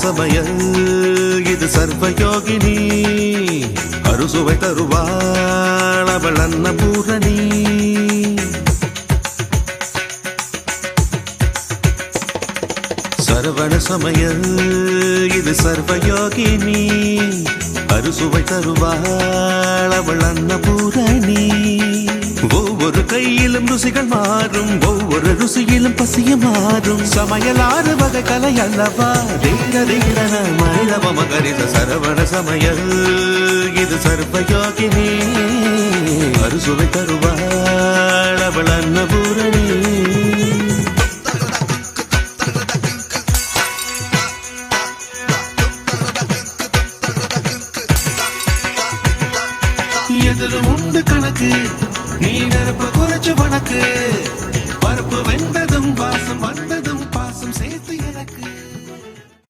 சமையல் இது சர்வயோகினி அறுசுவை தருவாள் அவள் அன்னபூரணி சரவண சமையல் இது சர்வயோகினி அறுசுவை தருவாள் அவள் அன்னபூரணி ஒவ்வொரு கையிலும் ருசிகள் மாறும் ஒவ்வொரு ருசியிலும் பசிய மாறும் சமையல் 6 வகை கலை அல்லவா தீர தீரன மனிதவ மகரித சரவண சமையல் இது சர்வயோகினி அறுசுவை தருவாள் அவள் அன்னபூரணி எதிலும் உண்டு கணக்கு நீ நெருப்பு குறைச்சு வணக்கு பருப்பு வெந்ததும் வாசம் வந்த